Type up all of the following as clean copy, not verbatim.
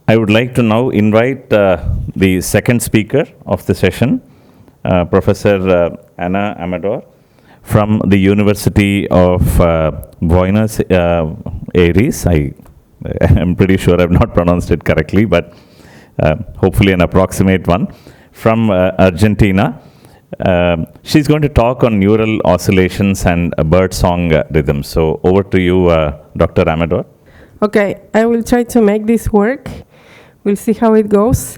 I would like to now invite the second speaker of the session, Professor Anna Amador from the University of Buenos Aires. I'm pretty sure I've not pronounced it correctly, but hopefully an approximate one, from Argentina. She's going to talk on neural oscillations and birdsong rhythms. So over to you, Dr. Amador. Okay, I will try to make this work. We'll see how it goes.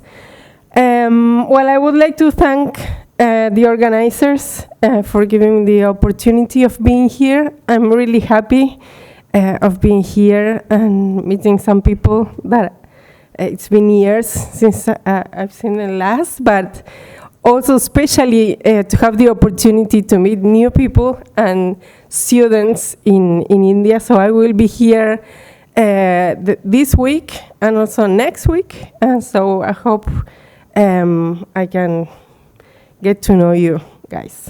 Well, I would like to thank the organizers for giving me the opportunity of being here. I'm really happy of being here and meeting some people that it's been years since I've seen them last, but also especially to have the opportunity to meet new people and students in India. So I will be here this week and also next week, and so I hope I can get to know you guys.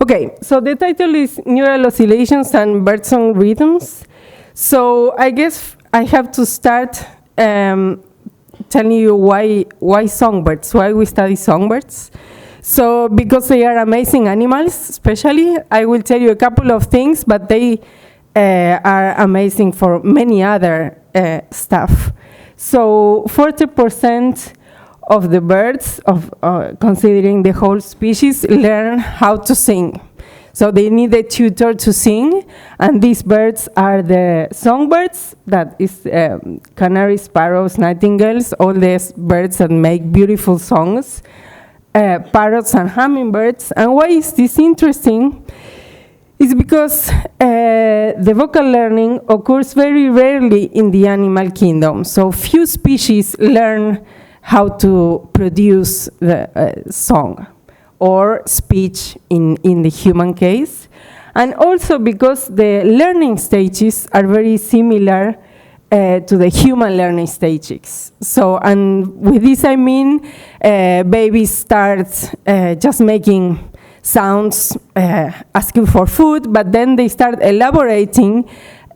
Okay, so the title is Neural Oscillations and Birdsong Rhythms. So I guess I have to start telling you why songbirds, why we study songbirds. So because they are amazing animals, especially, I will tell you a couple of things, but they are amazing for many other stuff. So 40% of the birds, considering the whole species, learn how to sing. So they need a tutor to sing, and these birds are the songbirds, that is canaries, sparrows, nightingales, all these birds that make beautiful songs, parrots and hummingbirds. And why is this interesting? It's because the vocal learning occurs very rarely in the animal kingdom. So few species learn how to produce the song or speech in the human case. And also because the learning stages are very similar to the human learning stages. So, and with this I mean babies start just making sounds, asking for food, but then they start elaborating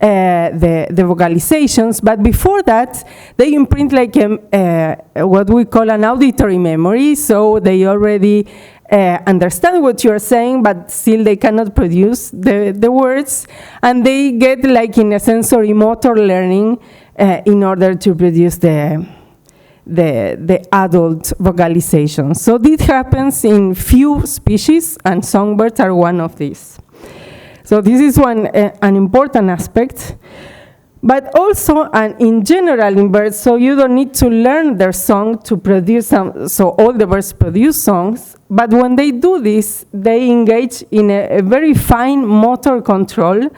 the vocalizations. But before that, they imprint like what we call an auditory memory. So they already understand what you're saying, but still they cannot produce the words. And they get like in a sensori-motor learning in order to produce the adult vocalization. So this happens in few species, and songbirds are one of these. So this is an important aspect. But also, and in general in birds, so you don't need to learn their song to produce some, so all the birds produce songs, but when they do this, they engage in a very fine motor control.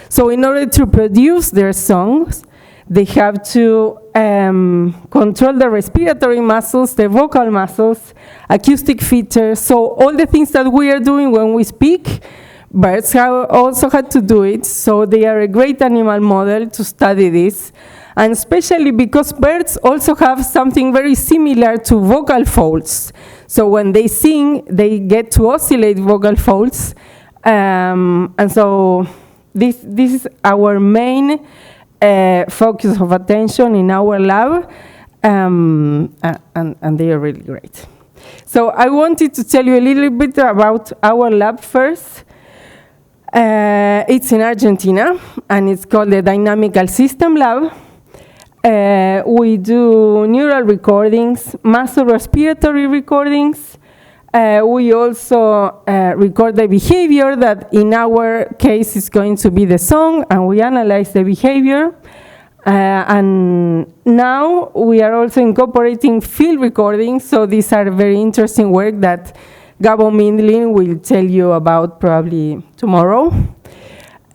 So in order to produce their songs, they have to control the respiratory muscles, the vocal muscles, acoustic features. So all the things that we are doing when we speak, birds also had to do it. So they are a great animal model to study this. And especially because birds also have something very similar to vocal folds. So when they sing, they get to oscillate vocal folds. And so this is our main focus of attention in our lab, and they are really great. So I wanted to tell you a little bit about our lab first. It's in Argentina, and it's called the Dynamical System Lab. We do neural recordings, muscle respiratory recordings. We also record the behavior that in our case is going to be the song, and we analyze the behavior. And now we are also incorporating field recordings, so these are very interesting work that Gabo Mindlin will tell you about probably tomorrow.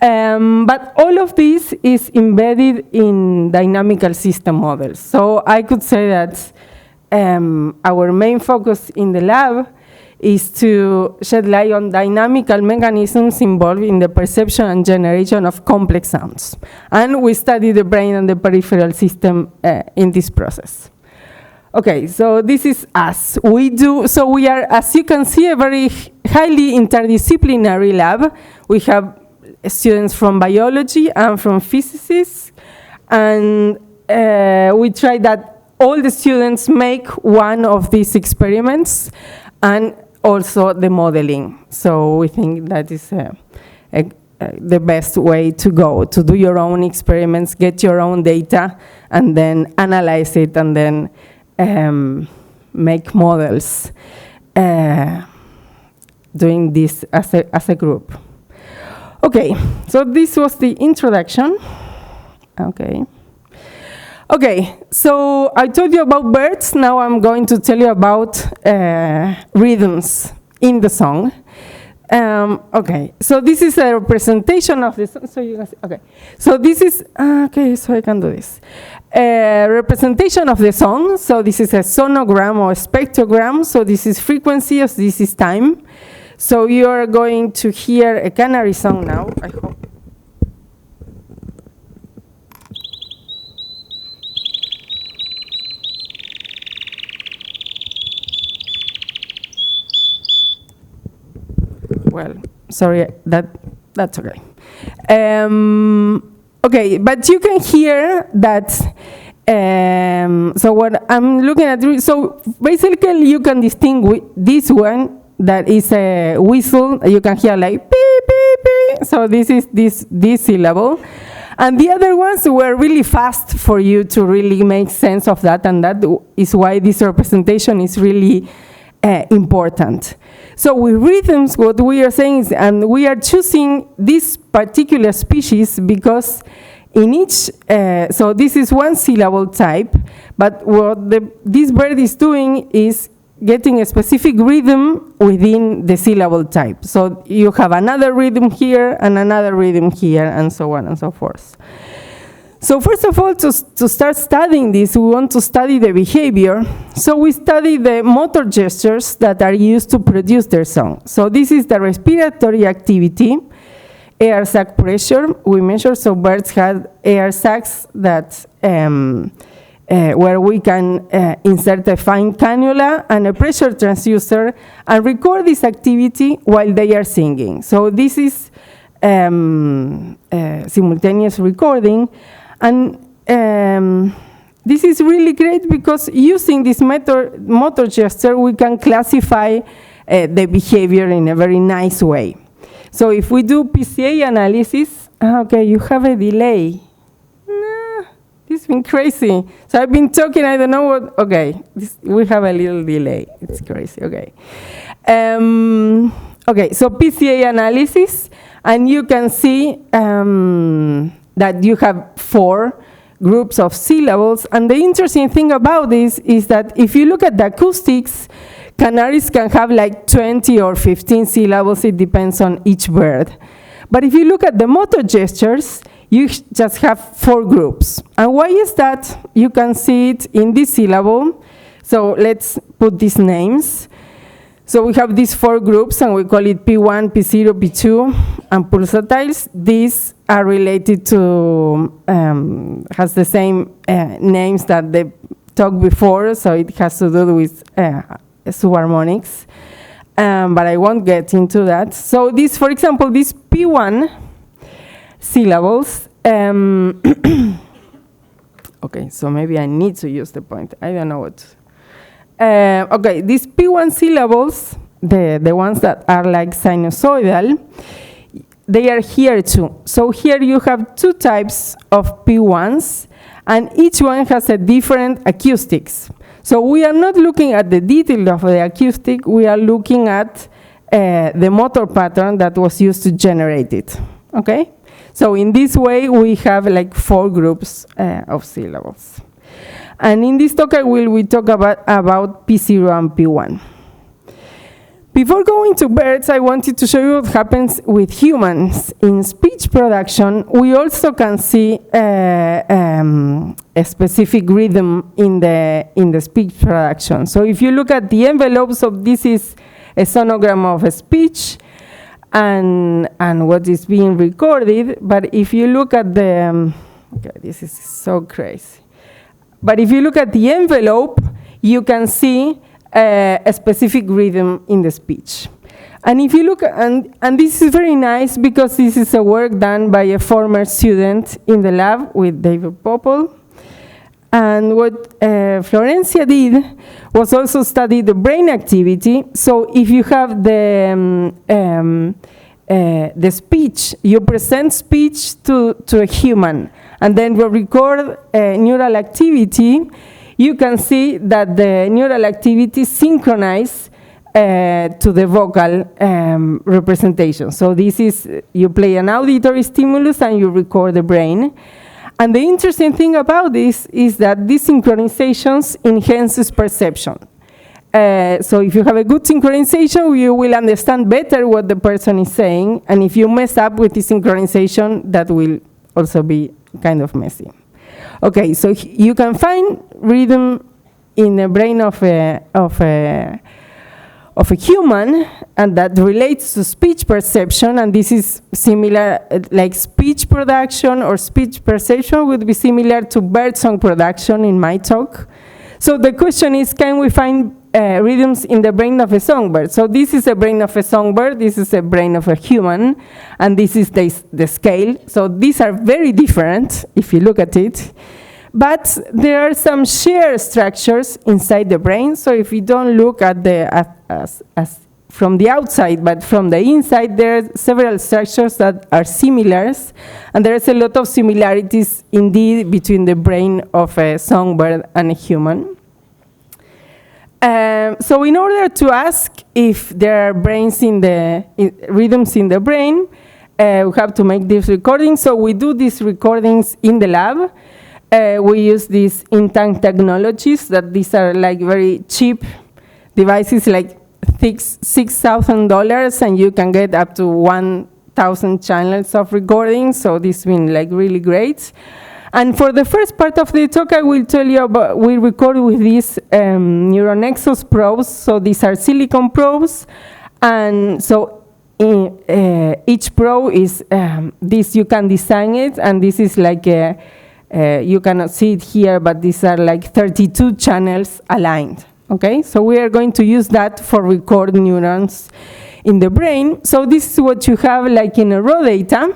But all of this is embedded in dynamical system models. So I could say that our main focus in the lab is to shed light on dynamical mechanisms involved in the perception and generation of complex sounds. And we study the brain and the peripheral system in this process. Okay, so this is us. We are, as you can see, a very highly interdisciplinary lab. We have students from biology and from physicists. And we try that all the students make one of these experiments and also the modeling. So we think that is the best way to go, to do your own experiments, get your own data, and then analyze it, and then make models doing this as a group. Okay, so this was the introduction. Okay, so I told you about birds. Now I'm going to tell you about rhythms in the song. Okay, so this is a representation of the song. So you can see, okay, so this is, okay, so I can do this. Representation of the song. So this is a sonogram or a spectrogram. So this is frequency, this is time. So you are going to hear a canary song now, I hope. Well, sorry, that's okay. Okay, but you can hear that. So what I'm looking at, so basically you can distinguish this one that is a whistle. You can hear like beep, beep, beep. So this is this syllable. And the other ones were really fast for you to really make sense of that, and that is why this representation is really important. So with rhythms, what we are saying is, and we are choosing this particular species because in each, so this is one syllable type, but what this bird is doing is getting a specific rhythm within the syllable type. So you have another rhythm here and another rhythm here, and so on and so forth. So first of all, to start studying this, we want to study the behavior. So we study the motor gestures that are used to produce their song. So this is the respiratory activity, air sac pressure. We measure, so birds have air sacs that where we can insert a fine cannula and a pressure transducer and record this activity while they are singing. So this is simultaneous recording. And this is really great because using this motor gesture, we can classify the behavior in a very nice way. So if we do PCA analysis, okay, you have a delay. Nah, this has been crazy. So I've been talking, I don't know what, okay, we have a little delay. It's crazy, okay. Okay, so PCA analysis, and you can see that you have 4 groups of syllables. And the interesting thing about this is that if you look at the acoustics, canaries can have like 20 or 15 syllables. It depends on each bird. But if you look at the motor gestures, you just have 4 groups. And why is that? You can see it in this syllable. So let's put these names. So we have these 4 groups, and we call it P1, P0, P2, and pulsatiles. These are related to, has the same names that they talked before, so it has to do with subharmonics. But I won't get into that. So this, for example, these P1 syllables, okay, so maybe I need to use the point. I don't know what. Okay, these P1 syllables, the ones that are like sinusoidal, they are here too. So here you have 2 types of P1s, and each one has a different acoustics. So we are not looking at the detail of the acoustic, we are looking at the motor pattern that was used to generate it, okay? So in this way, we have like 4 groups of syllables. And in this talk, we talk about P0 and P1. Before going to birds, I wanted to show you what happens with humans. In speech production, we also can see a specific rhythm in the speech production. So if you look at the envelopes of this is a sonogram of a speech and what is being recorded. But if you look at the, okay, this is so crazy. But if you look at the envelope, you can see a specific rhythm in the speech. And if you look, and this is very nice because this is a work done by a former student in the lab with David Popple. And what Florencia did was also study the brain activity. So if you have the speech, you present speech to a human, and then you record neural activity, you can see that the neural activity synchronized to the vocal representation. So this is, you play an auditory stimulus and you record the brain. And the interesting thing about this is that these synchronizations enhances perception. So if you have a good synchronization, you will understand better what the person is saying. And if you mess up with the synchronization, that will also be kind of messy. Okay, so you can find rhythm in the brain of a human, and that relates to speech perception, and this is similar, like speech production or speech perception would be similar to birdsong production in my talk. So the question is, can we find rhythms in the brain of a songbird? So this is a brain of a songbird, this is a brain of a human, and this is the scale. So these are very different if you look at it. But there are some shared structures inside the brain. So if you don't look at as from the outside, but from the inside, there are several structures that are similar. And there is a lot of similarities indeed between the brain of a songbird and a human. So in order to ask if there are rhythms in the brain, we have to make this recording. So we do these recordings in the lab. We use these in-tank technologies, that these are like very cheap devices, like $6,000, and you can get up to 1,000 channels of recording. So this has been like really great. And for the first part of the talk, I will tell you about, we record with these neuronexus probes. So these are silicon probes. And so each probe is, this you can design it, and this is like a, you cannot see it here, but these are like 32 channels aligned, okay? So we are going to use that for record neurons in the brain. So this is what you have like in a raw data.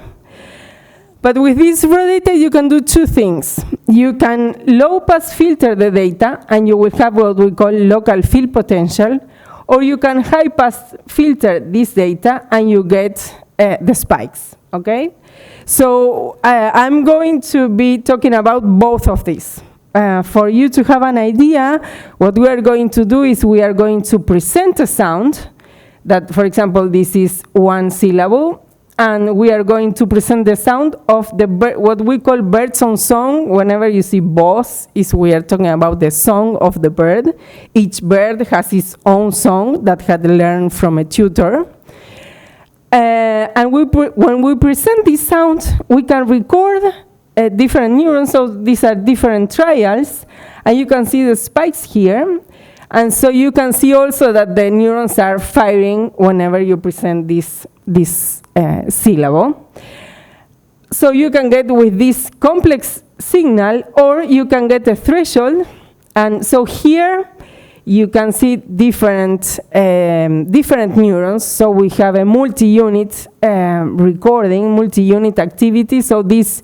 But with this raw data, you can do two things. You can low-pass filter the data, and you will have what we call local field potential, or you can high-pass filter this data, and you get the spikes, okay? So I'm going to be talking about both of these. For you to have an idea, what we are going to do is we are going to present a sound that, for example, this is one syllable, and we are going to present the sound of the what we call birdsong song. Whenever you see boss, we are talking about the song of the bird. Each bird has its own song that had learned from a tutor. And when we present this sound, we can record different neurons. So these are different trials, and you can see the spikes here. And so you can see also that the neurons are firing whenever you present this syllable. So you can get with this complex signal, or you can get a threshold. And so here you can see different neurons. So we have a multi-unit recording, multi-unit activity. So this,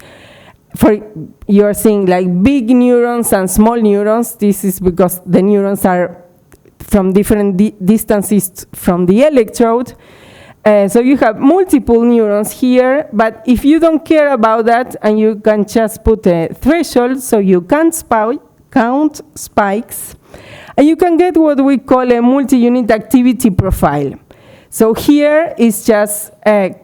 you're seeing like big neurons and small neurons. This is because the neurons are from different distances from the electrode. So you have multiple neurons here, but if you don't care about that, and you can just put a threshold, so you can't count spikes, and you can get what we call a multi-unit activity profile. So here is just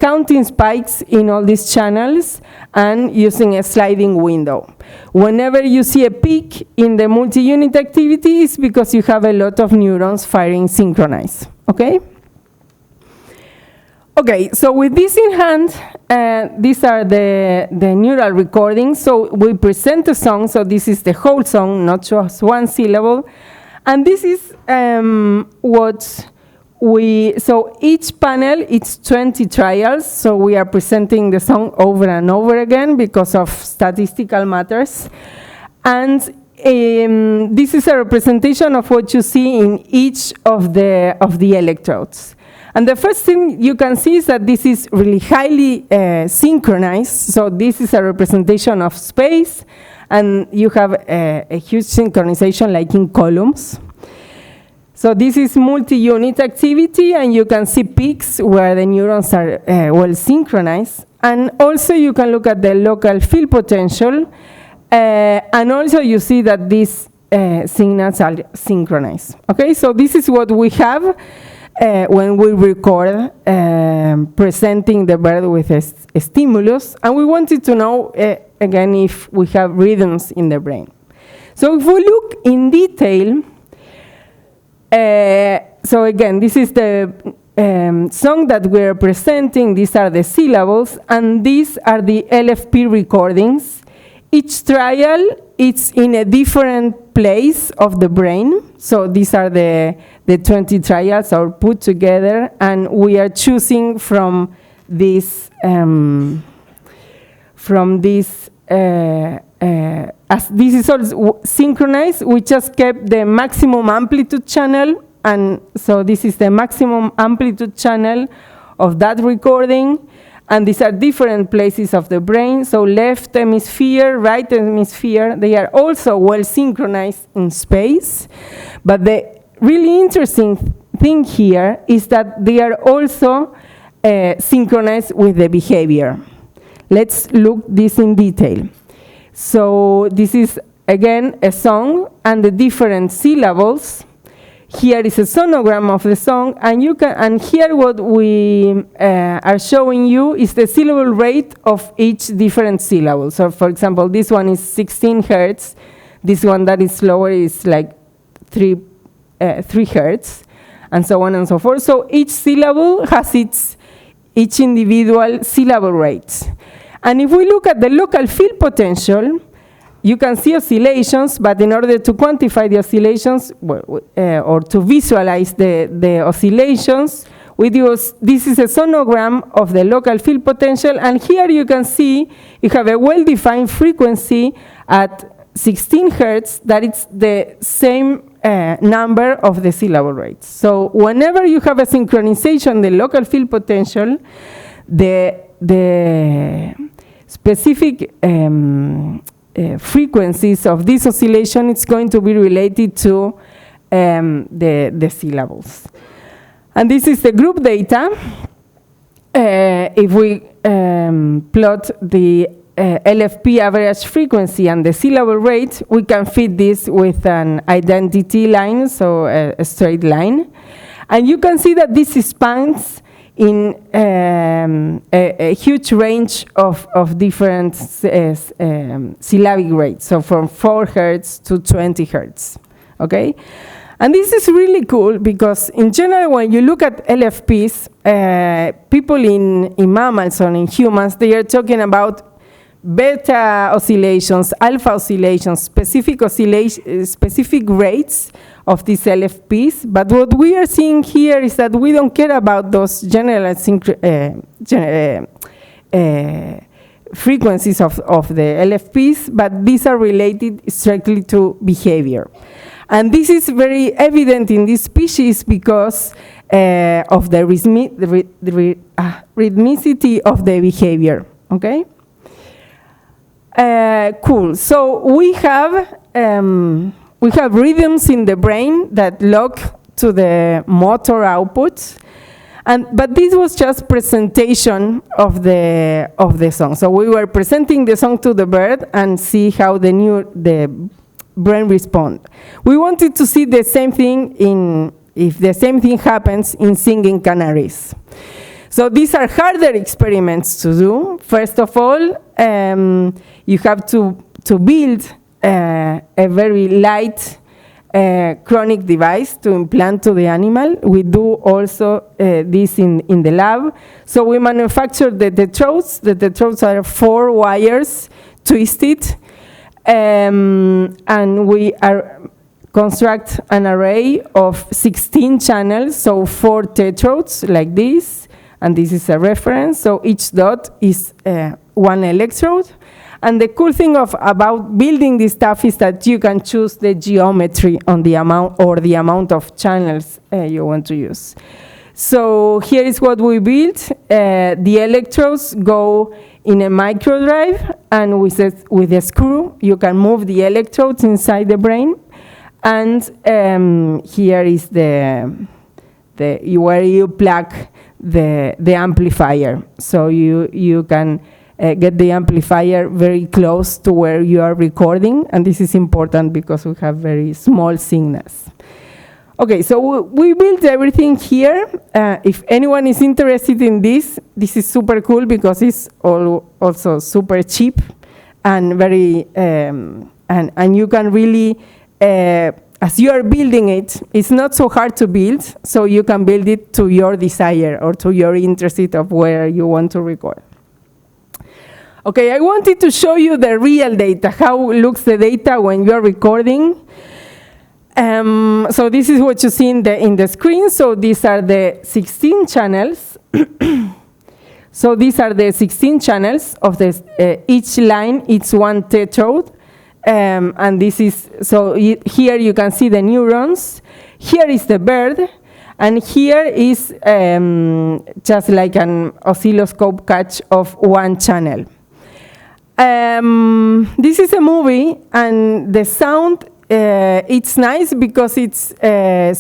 counting spikes in all these channels and using a sliding window. Whenever you see a peak in the multi-unit activity, it's because you have a lot of neurons firing synchronized, okay? Okay, so with this in hand, these are the neural recordings. So we present a song, so this is the whole song, not just one syllable. And this is so each panel, it's 20 trials, so we are presenting the song over and over again because of statistical matters. And this is a representation of what you see in each of the electrodes. And the first thing you can see is that this is really highly synchronized. So this is a representation of space, and you have a huge synchronization like in columns. So this is multi-unit activity, and you can see peaks where the neurons are well synchronized. And also you can look at the local field potential, and also you see that these signals are synchronized. Okay, so this is what we have when we record presenting the bird with a stimulus, and we wanted to know again if we have rhythms in the brain. So if we look in detail, so again, this is the song that we're presenting. These are the syllables, and these are the LFP recordings. Each trial is in a different place of the brain. So these are the 20 trials are put together, and we are choosing from this as this is all synchronized, we just kept the maximum amplitude channel, and so this is the maximum amplitude channel of that recording, and these are different places of the brain, so left hemisphere, right hemisphere, they are also well synchronized in space, but the really interesting thing here is that they are also synchronized with the behavior. Let's look this in detail. So this is, again, a song and the different syllables. Here is a sonogram of the song, and you can. And here what we are showing you is the syllable rate of each different syllable. So, for example, this one is 16 hertz. This one that is slower is like 3 hertz, and so on and so forth. So each syllable has each individual syllable rate. And if we look at the local field potential, you can see oscillations, but in order to quantify the oscillations, or to visualize the oscillations, this is a sonogram of the local field potential, and here you can see you have a well-defined frequency at 16 hertz that is the same number of the syllable rates. So whenever you have a synchronization, the local field potential, the specific frequencies of this oscillation is going to be related to the syllables. And this is the group data. If we plot the LFP average frequency and the syllable rate, we can fit this with an identity line, so a straight line. And you can see that this spans in a huge range of different syllabic rates, so from 4 hertz to 20 hertz, okay? And this is really cool because in general, when you look at LFPs, people in mammals or in humans, they are talking about beta oscillations, alpha oscillations, specific rates of these LFPs, but what we are seeing here is that we don't care about those general frequencies of the LFPs, but these are related strictly to behavior. And this is very evident in this species because of the rhythmicity of the behavior, okay? Cool, so we have rhythms in the brain that lock to the motor outputs, but this was just presentation of the song. So we were presenting the song to the bird and see how the brain respond. We wanted to see the same thing if the same thing happens in singing canaries. So these are harder experiments to do. First of all, you have to build a very light chronic device to implant to the animal. We do also this in the lab. So we manufacture the tetrodes. The tetrodes are 4 wires twisted, and we construct an array of 16 channels, so 4 tetrodes like this, and this is a reference. So each dot is 1 electrode. And the cool thing about building this stuff is that you can choose the geometry on the amount of channels you want to use. So here is what we built. The electrodes go in a micro drive, and with a screw, you can move the electrodes inside the brain. And here is where you plug the amplifier. So you can get the amplifier very close to where you are recording, and this is important because we have very small signals. Okay, so we built everything here. If anyone is interested in this is super cool because it's also super cheap and very and you can really as you are building it, it's not so hard to build, so you can build it to your desire or to your interest of where you want to record. Okay, I wanted to show you the real data, how looks the data when you're recording. So this is what you see in the screen. So these are the 16 channels. So these are the 16 channels of this. Each line, it's one tetrode. And this is, so here you can see the neurons. Here is the bird. And here is just like an oscilloscope catch of one channel. This is a movie, and the sound, it's nice because it's,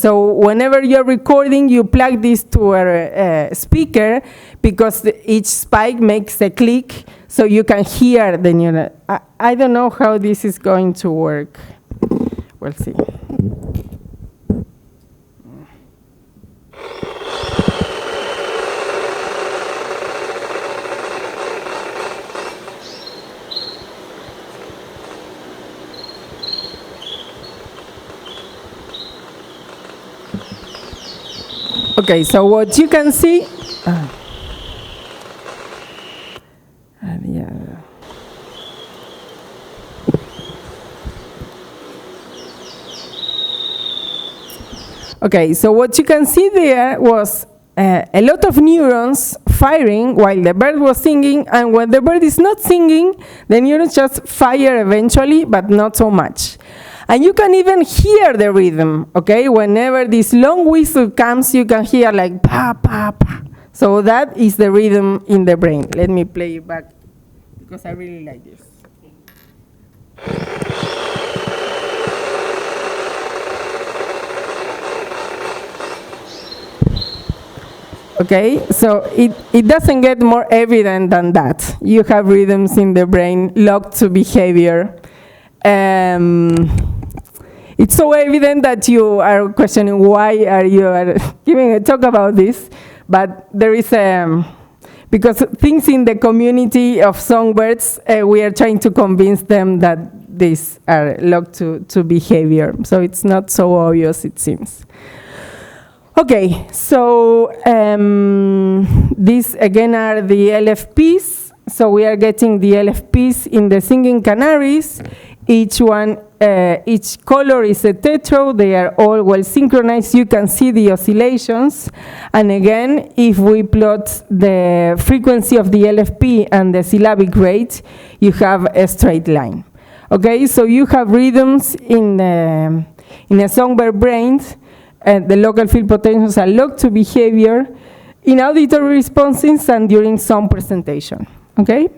so whenever you're recording, you plug this to a speaker because each spike makes a click, so you can hear the neural. I don't know how this is going to work. We'll see. Okay, so what you can see, Okay, so what you can see there was a lot of neurons firing while the bird was singing, and when the bird is not singing, the neurons just fire eventually, but not so much. And you can even hear the rhythm, okay? Whenever this long whistle comes, you can hear like pa, pa, pa. So that is the rhythm in the brain. Let me play it back because I really like this. Okay, so it doesn't get more evident than that. You have rhythms in the brain locked to behavior. It's so evident that you are questioning why are you giving a talk about this, but there is because things in the community of songbirds, we are trying to convince them that these are locked to behavior. So it's not so obvious, it seems. Okay, so these again are the LFPs. So we are getting the LFPs in the singing canaries. Each one, each color is a tetrode. They are all well synchronized. You can see the oscillations. And again, if we plot the frequency of the LFP and the syllabic rate, you have a straight line. Okay, so you have rhythms in a songbird brain. The local field potentials are locked to behavior in auditory responses and during sound presentation. Okay?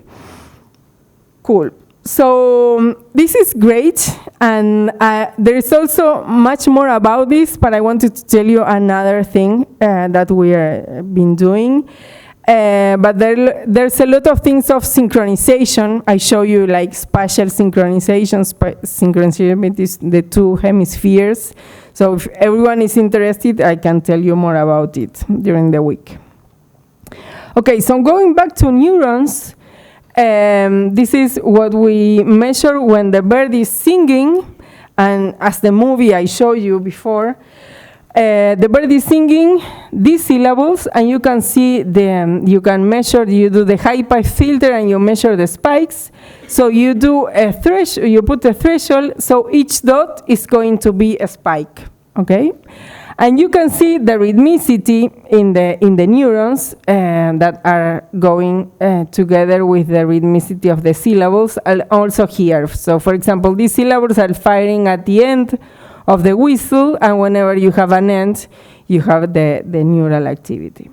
Cool. So this is great, and there is also much more about this, but I wanted to tell you another thing that we have been doing. But there's a lot of things of synchronization. I show you like spatial synchronization, synchronization with the two hemispheres. So if everyone is interested, I can tell you more about it during the week. Okay, so going back to neurons, this is what we measure when the bird is singing, and as the movie I showed you before, the bird is singing these syllables, and you can see you can measure, you do the high pass filter and you measure the spikes. So you do a threshold, you put a threshold, so each dot is going to be a spike, okay? And you can see the rhythmicity in the neurons that are going together with the rhythmicity of the syllables, also here. So for example, these syllables are firing at the end of the whistle, and whenever you have an end, you have the neural activity.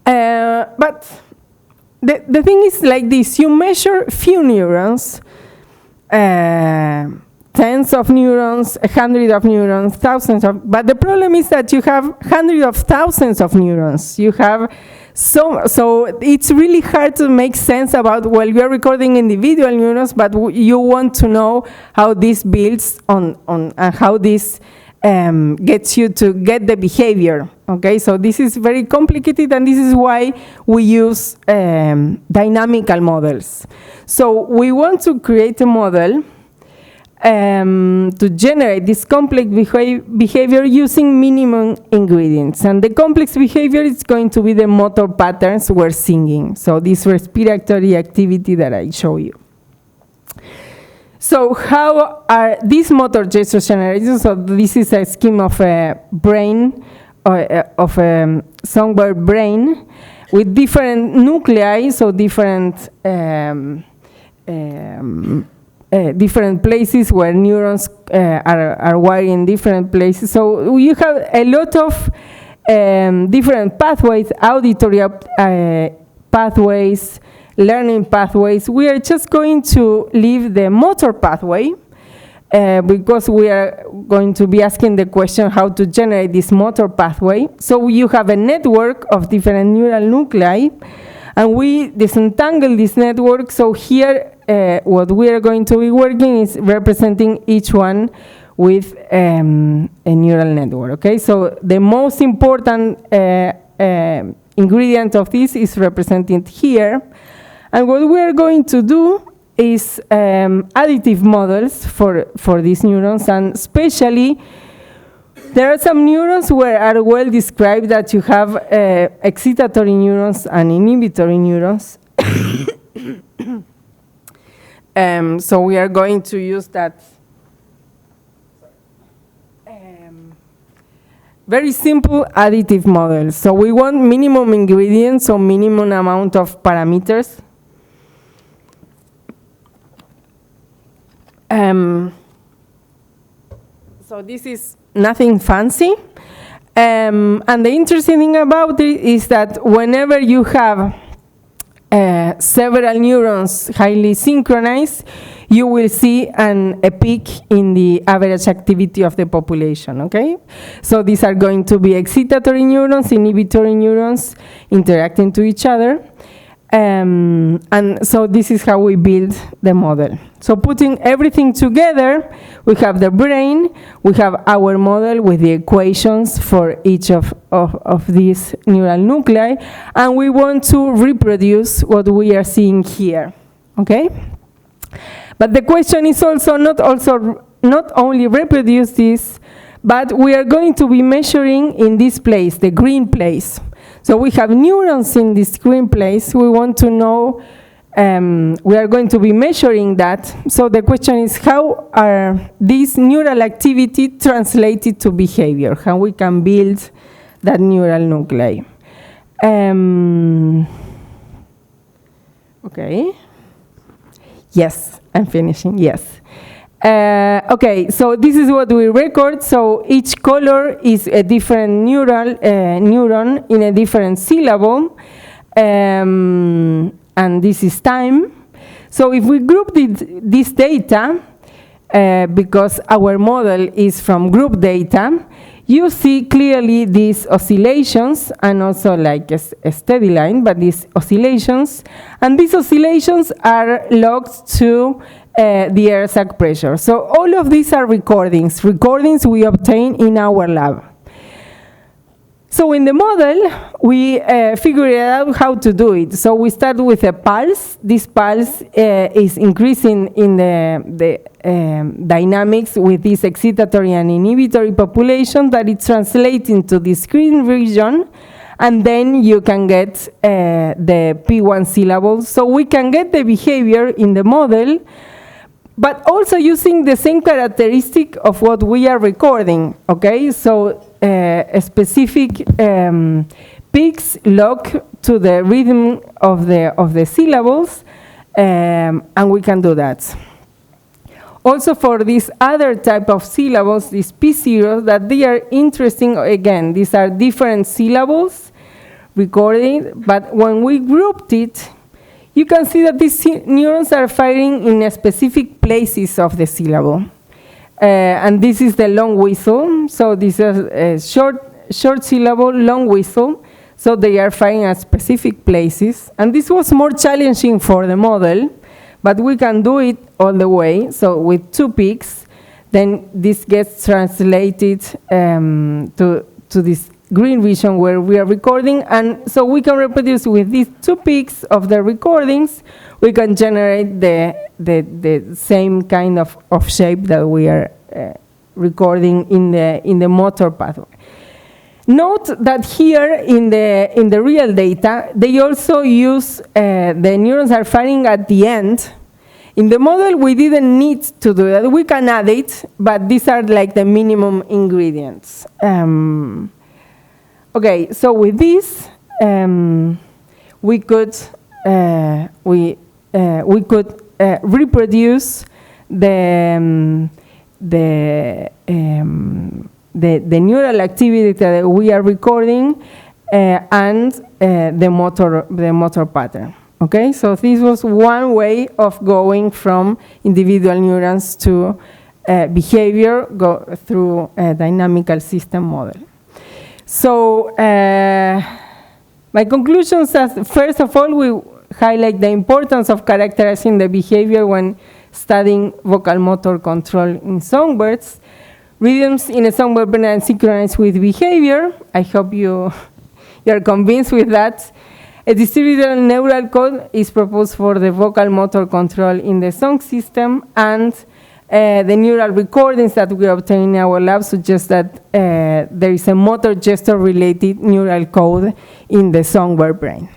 But the thing is like this. You measure few neurons, tens of neurons, 100 of neurons, thousands of, but the problem is that you have hundreds of thousands of neurons. You have so it's really hard to make sense about, well, you're recording individual neurons, but you want to know how this builds on and how this gets you to get the behavior. Okay, so this is very complicated, and this is why we use dynamical models. So we want to create a model to generate this complex behavior using minimum ingredients. And the complex behavior is going to be the motor patterns we're singing. So this respiratory activity that I show you. So how are these motor gestures generated? So this is a scheme of a brain, of a songbird brain with different nuclei, so different different places where neurons are wired in different places. So you have a lot of different pathways, auditory pathways, learning pathways. We are just going to leave the motor pathway because we are going to be asking the question how to generate this motor pathway. So you have a network of different neural nuclei, and we disentangle this network. So here what we are going to be working is representing each one with a neural network. Okay, so the most important ingredient of this is represented here. And what we are going to do is additive models for these neurons, and especially there are some neurons where are well described that you have excitatory neurons and inhibitory neurons. So we are going to use that very simple additive model. So we want minimum ingredients, so minimum amount of parameters. So this is nothing fancy. And the interesting thing about it is that whenever you have several neurons highly synchronized, you will see a peak in the average activity of the population, okay? So these are going to be excitatory neurons, inhibitory neurons interacting to each other. And so this is how we build the model. So putting everything together, we have the brain, we have our model with the equations for each of these neural nuclei, and we want to reproduce what we are seeing here, okay? But the question is also not only reproduce this, but we are going to be measuring in this place, the green place. So we have neurons in this green place. We want to know, we are going to be measuring that. So the question is, how are these neural activity translated to behavior? How we can build that neural nuclei. Okay. Yes, I'm finishing, yes. Okay, so this is what we record. So each color is a different neuron in a different syllable, and this is time. So if we group this data, because our model is from group data, you see clearly these oscillations, and also like a steady line, but these oscillations, and these oscillations are logged to the air sac pressure. So all of these are recordings we obtain in our lab. So in the model, we figured out how to do it. So we start with a pulse. This pulse is increasing in the dynamics with this excitatory and inhibitory population that it's translating to the screen region, and then you can get the P1 syllables. So we can get the behavior in the model, but also using the same characteristic of what we are recording, okay? So a specific peaks log to the rhythm of the syllables, and we can do that. Also for this other type of syllables, these P0s, that they are interesting, again, these are different syllables recorded, but when we grouped it, you can see that these neurons are firing in specific places of the syllable. And this is the long whistle. So this is a short syllable, long whistle. So they are firing at specific places. And this was more challenging for the model, but we can do it all the way. So with 2 peaks, then this gets translated to this green region where we are recording. And so we can reproduce with these 2 peaks of the recordings, we can generate the same kind of shape that we are recording in the motor pathway. Note that here in the real data, they also use the neurons are firing at the end. In the model, we didn't need to do that. We can add it, but these are like the minimum ingredients. Okay, so with this, we could reproduce the neural activity that we are recording and the motor pattern. Okay, so this was one way of going from individual neurons to behavior, go through a dynamical system model. So my conclusions are, first of all, we highlight the importance of characterizing the behavior when studying vocal motor control in songbirds. Rhythms in a songbird brain are synchronized with behavior. I hope you are convinced with that. A distributed neural code is proposed for the vocal motor control in the song system, and the neural recordings that we obtain in our lab suggest that there is a motor gesture-related neural code in the songbird brain.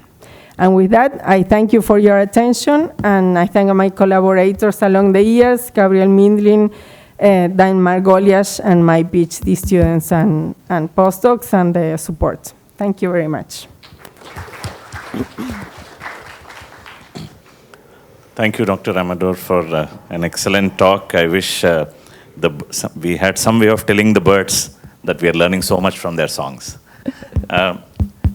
And with that, I thank you for your attention, and I thank my collaborators along the years, Gabriel Mindlin, Dan Margoliash, and my PhD students and postdocs, and the support. Thank you very much. Thank you, Dr. Amador, for an excellent talk. I wish we had some way of telling the birds that we are learning so much from their songs.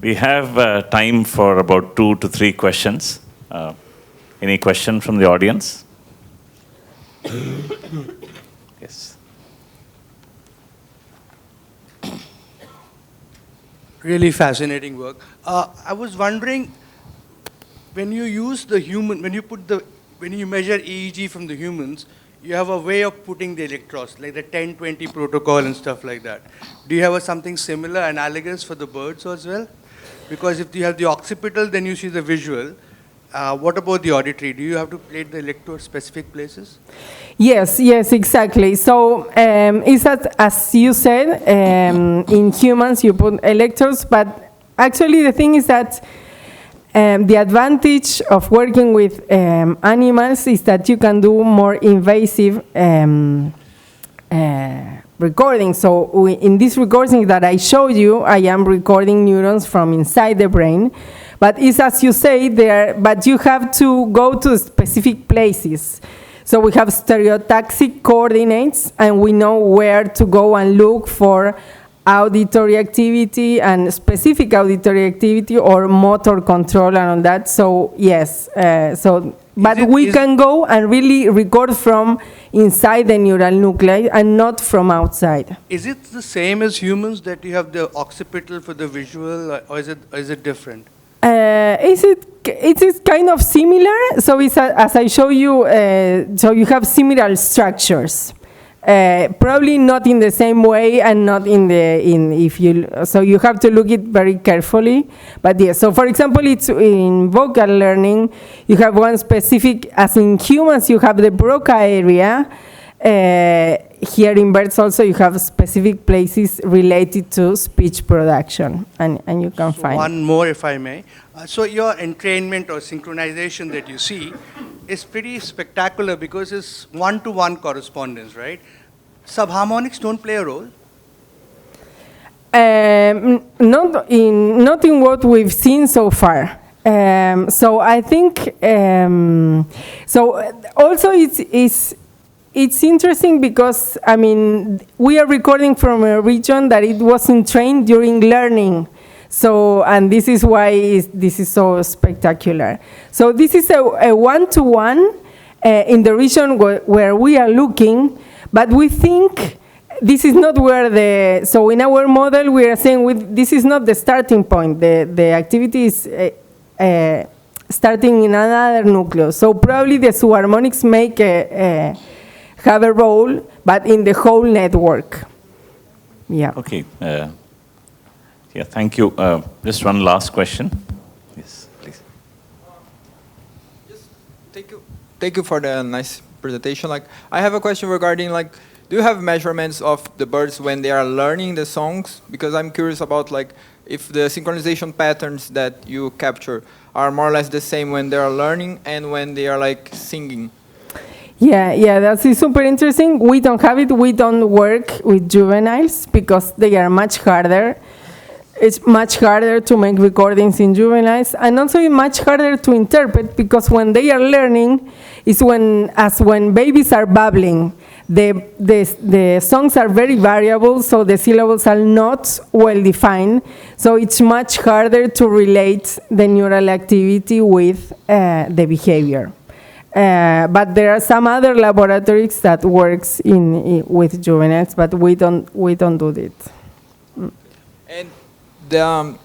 We have time for about 2 to 3 questions. Any question from the audience? Yes. Really fascinating work. I was wondering, when you use the human, when you measure EEG from the humans, you have a way of putting the electrodes, like the 10-20 protocol and stuff like that. Do you have something similar, analogous for the birds as well? Because if you have the occipital, then you see the visual. What about the auditory? Do you have to plate the electrode specific places? Yes, exactly. So it's that, as you said, in humans you put electrodes, but actually the thing is that the advantage of working with animals is that you can do more invasive recording. So in this recording that I showed you, I am recording neurons from inside the brain. But it's as you say there, but you have to go to specific places. So we have stereotaxic coordinates, and we know where to go and look for auditory activity and specific auditory activity or motor control and all that. So yes, but we can go and really record from inside the neural nuclei and not from outside. Is it the same as humans, that you have the occipital for the visual, or is it different? It is kind of similar. So it's as I show you. So you have similar structures. Probably not in the same way, and not so you have to look it very carefully. But yes, so for example, it's in vocal learning, you have one specific, as in humans, you have the Broca area. Here in birds also you have specific places related to speech production, and you can find. One more, if I may. So your entrainment or synchronization that you see is pretty spectacular, because it's one-to-one correspondence, right? Subharmonics don't play a role? Not in what we've seen so far. So I think, so also it's interesting because, I mean, we are recording from a region that it wasn't trained during learning. So, and this is why this is so spectacular. So this is a one-to-one in the region where we are looking, but we think this is not where so in our model we are saying this is not the starting point. The activity is starting in another nucleus. So probably the subharmonics have a role, but in the whole network. Yeah. Okay. Yeah, thank you. Just one last question. Yes, please. Just thank you for the nice presentation. Like, I have a question regarding, like, do you have measurements of the birds when they are learning the songs? Because I'm curious about, like, if the synchronization patterns that you capture are more or less the same when they are learning and when they are, like, singing. Yeah, that's super interesting. We don't have it. We don't work with juveniles because they are much harder. It's much harder to make recordings in juveniles, and also much harder to interpret because when they are learning is when babies are babbling. The songs are very variable, so the syllables are not well defined. So it's much harder to relate the neural activity with the behavior. But there are some other laboratories that works with juveniles, but we don't do it. And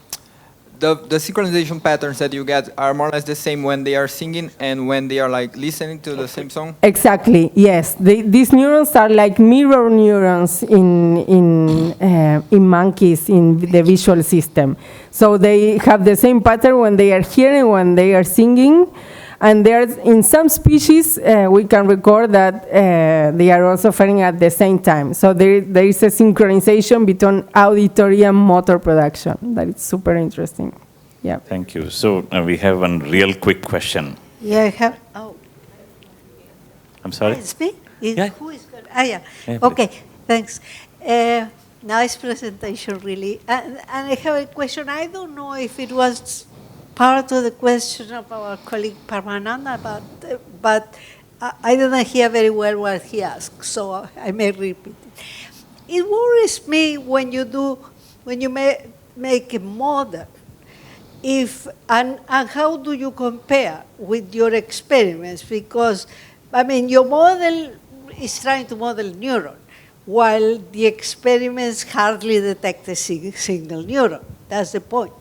the synchronization patterns that you get are more or less the same when they are singing and when they are, like, listening to the same song? Exactly, yes. These neurons are like mirror neurons in monkeys in the visual system. So they have the same pattern when they are hearing, when they are singing. And there's, in some species, we can record that they are also firing at the same time. So there is a synchronization between auditory and motor production. That is super interesting. Yeah. Thank you. So we have one real quick question. Yeah, I have. Oh, I'm sorry? it's me? Yeah. Who is good? Ah, yeah. Yeah, Okay, thanks. Nice presentation, really. And I have a question. I don't know if it was part of the question of our colleague Parmananda, but I didn't hear very well what he asked, so I may repeat it. It worries me when you make a model, and how do you compare with your experiments? Because, I mean, your model is trying to model neuron, while the experiments hardly detect a single neuron. That's the point.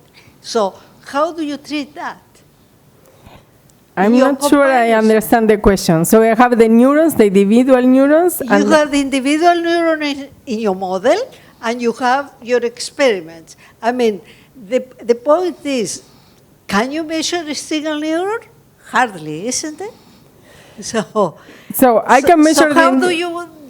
So how do you treat that? I'm not sure I understand the question. So I have the neurons, the individual neurons. You have the individual neuron in your model, and you have your experiments. I mean, the point is, can you measure a single neuron? Hardly, isn't it? So I can measure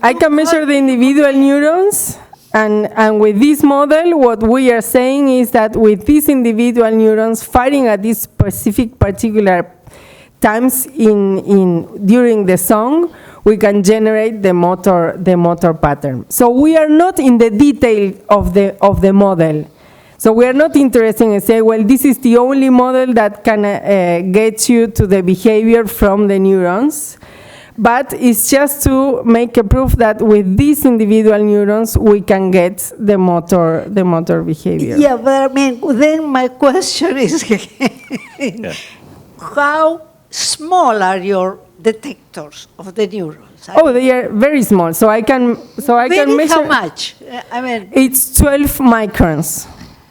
I can measure the individual neurons. And with this model, what we are saying is that with these individual neurons firing at these particular times during the song, we can generate the motor pattern. So we are not in the detail of the model. So we are not interested in saying, well, this is the only model that can get you to the behavior from the neurons. But it's just to make a proof that with these individual neurons, we can get the motor behavior. Yeah, but I mean, then my question is, how small are your detectors of the neurons? They are very small. So I can measure. How much? I mean, it's 12 microns.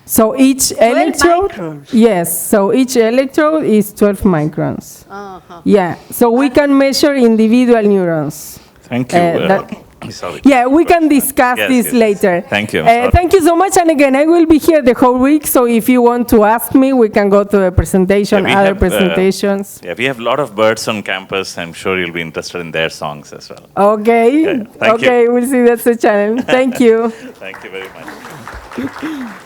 So each electrode, microns. Yes. So each electrode is 12 microns. Uh-huh. Yeah. So we can measure individual neurons. Thank you. Sorry. Yeah, we can discuss this later. Thank you. Thank you so much. And again, I will be here the whole week. So if you want to ask me, we can go to a presentation, other presentations. We have a lot of birds on campus. I'm sure you'll be interested in their songs as well. Okay. Thank you. We'll see. That's the channel. Thank you. Thank you very much.